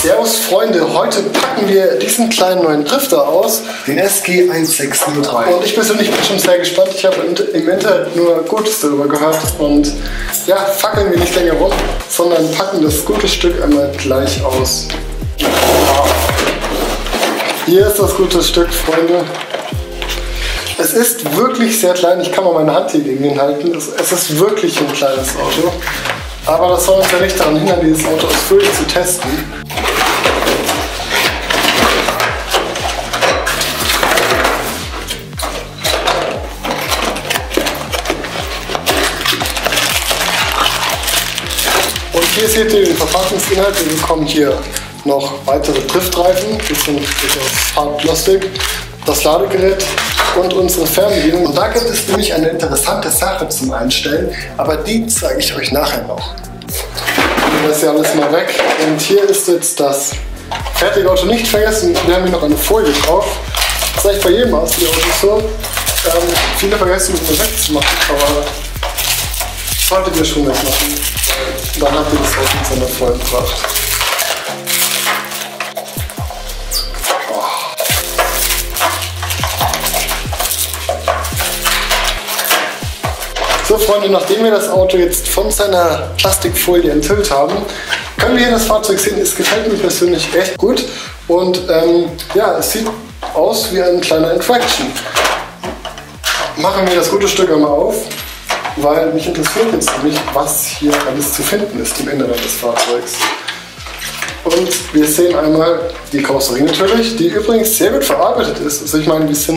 Servus Freunde, heute packen wir diesen kleinen neuen Drifter aus, den SG1603. Und ich persönlich bin schon sehr gespannt, ich habe im Internet nur Gutes darüber gehört und ja, fackeln wir nicht länger rum, sondern packen das gute Stück einmal gleich aus. Hier ist das gute Stück, Freunde. Es ist wirklich sehr klein, ich kann mal meine Hand hier gegen ihn halten, es ist wirklich ein kleines Auto. Aber das soll uns ja nicht daran hindern, dieses Auto ausführlich zu testen. Und hier seht ihr den Verpackungsinhalt. Wir bekommen hier noch weitere Driftreifen, das sind aus Hartplastik, das Ladegerät und unsere Fernbedienung. Und da gibt es nämlich eine interessante Sache zum Einstellen, aber die zeige ich euch nachher noch. Das ist ja alles mal weg. Und hier ist jetzt das fertige Auto. Nicht vergessen, wir haben hier noch eine Folie drauf. Das ist eigentlich bei jedem Autos so. Viele vergessen, mit mir wegzumachen, aber das solltet ihr schon wegmachen. Dann habt ihr das Auto in seiner vollen Pracht. So Freunde, nachdem wir das Auto jetzt von seiner Plastikfolie enthüllt haben, können wir hier das Fahrzeug sehen. Es gefällt mir persönlich echt gut und ja, es sieht aus wie ein kleiner Infraction. Machen wir das gute Stück einmal auf, weil mich interessiert jetzt nämlich, was hier alles zu finden ist im Inneren des Fahrzeugs. Und wir sehen einmal die Karosserie natürlich, die übrigens sehr gut verarbeitet ist. Also ich meine, es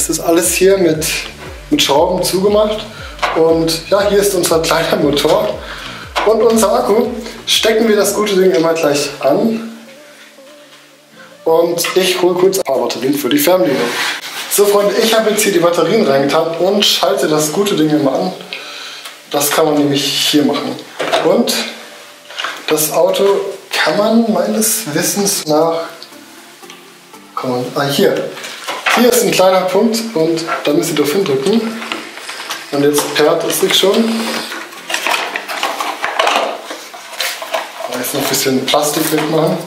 ist alles hier mit Schrauben zugemacht und ja, hier ist unser kleiner Motor und unser Akku. Stecken wir das gute Ding immer gleich an und ich hole kurz ein paar Batterien für die Fernbedienung. So Freunde, ich habe jetzt hier die Batterien reingetan und schalte das gute Ding immer an. Das kann man nämlich hier machen. Und das Auto kann man meines Wissens nach... Hier ist ein kleiner Punkt und da müsst ihr drauf hindrücken. Und jetzt perrt es sich schon. Da ist noch ein bisschen Plastik wegmachen.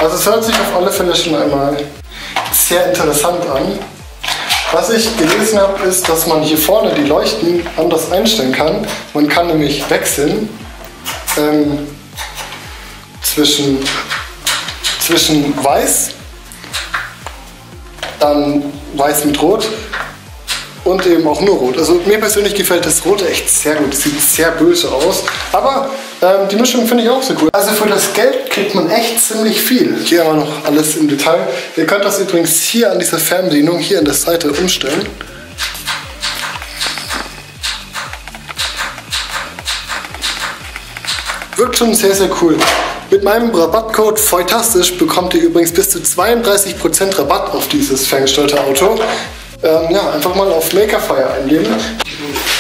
Also es hört sich auf alle Fälle schon einmal sehr interessant an. Was ich gelesen habe, ist, dass man hier vorne die Leuchten anders einstellen kann. Man kann nämlich wechseln zwischen weiß, dann weiß mit rot und eben auch nur rot. Also mir persönlich gefällt das Rote echt sehr gut. Es sieht sehr böse aus, aber die Mischung finde ich auch so cool. Also für das Geld kriegt man echt ziemlich viel. Hier haben wir noch alles im Detail. Ihr könnt das übrigens hier an dieser Fernbedienung, hier an der Seite umstellen. Wirkt schon sehr, sehr cool. Mit meinem Rabattcode FEUTASTIsch bekommt ihr übrigens bis zu 32% Rabatt auf dieses ferngesteuerte Auto. Ja, einfach mal auf Makerfire eingeben.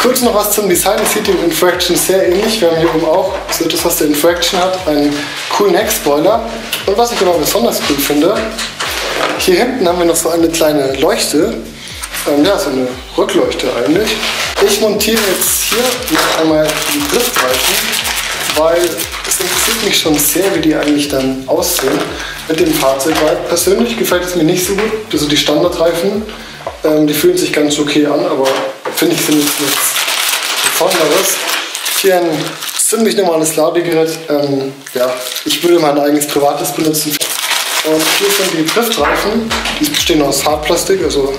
Kurz noch was zum Design. Es sieht dem Infraction sehr ähnlich. Wir haben hier oben auch so etwas, was der Infraction hat, einen coolen Heckspoiler. Und was ich aber besonders cool finde, hier hinten haben wir noch so eine kleine Leuchte. Ja, so eine Rückleuchte eigentlich. Ich montiere jetzt hier noch einmal die Driftreifen, weil es interessiert mich schon sehr, wie die eigentlich dann aussehen mit dem Fahrzeug. Weil persönlich gefällt es mir nicht so gut. Also die Standardreifen, die fühlen sich ganz okay an, aber finde ich, sind jetzt nichts Besonderes. Hier ein ziemlich normales Ladegerät. Ja, ich würde mein eigenes privates benutzen. Und hier sind die Driftreifen. Die bestehen aus Hartplastik, also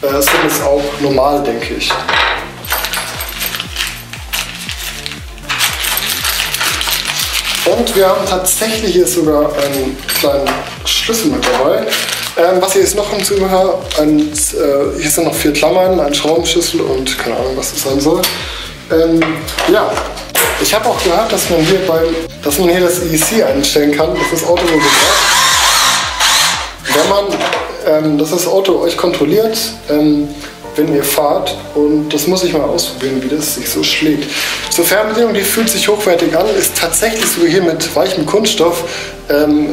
sind es auch normal, denke ich. Und wir haben tatsächlich hier sogar einen kleinen Schlüssel mit dabei. Was hier ist noch ein Zubehör? Hier sind noch 4 Klammern, ein Schraubenschlüssel und keine Ahnung, was das sein soll. Ja, ich habe auch gehört, dass man hier das ESC einstellen kann, dass das Auto wohl wenn man das Auto euch kontrolliert, wenn ihr fahrt, und das muss ich mal ausprobieren, wie das sich so schlägt. Zur Fernbedienung, die fühlt sich hochwertig an, ist tatsächlich so hier mit weichem Kunststoff.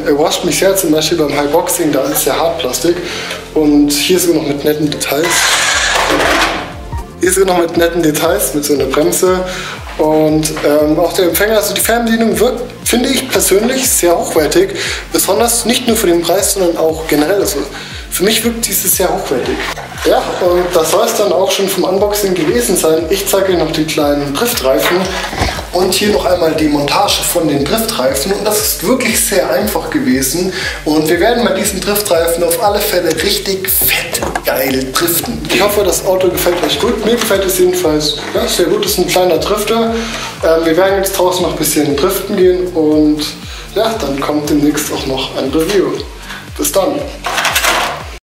Überrascht mich sehr, zum Beispiel beim Highboxing, da ist ja Hartplastik. Und hier sogar noch mit netten Details. Hier sogar noch mit netten Details, mit so einer Bremse. Und auch der Empfänger, also die Fernbedienung wirkt, finde ich persönlich, sehr hochwertig. Besonders nicht nur für den Preis, sondern auch generell. Also für mich wirkt dieses sehr hochwertig. Ja, und das soll es dann auch schon vom Unboxing gewesen sein. Ich zeige euch noch die kleinen Driftreifen und hier noch einmal die Montage von den Driftreifen. Und das ist wirklich sehr einfach gewesen. Und wir werden bei diesen Driftreifen auf alle Fälle richtig fett geil driften. Ich hoffe, das Auto gefällt euch gut. Mir gefällt es jedenfalls sehr gut. Es ist ein kleiner Drifter. Wir werden jetzt draußen noch ein bisschen driften gehen und ja, dann kommt demnächst auch noch ein Review. Bis dann!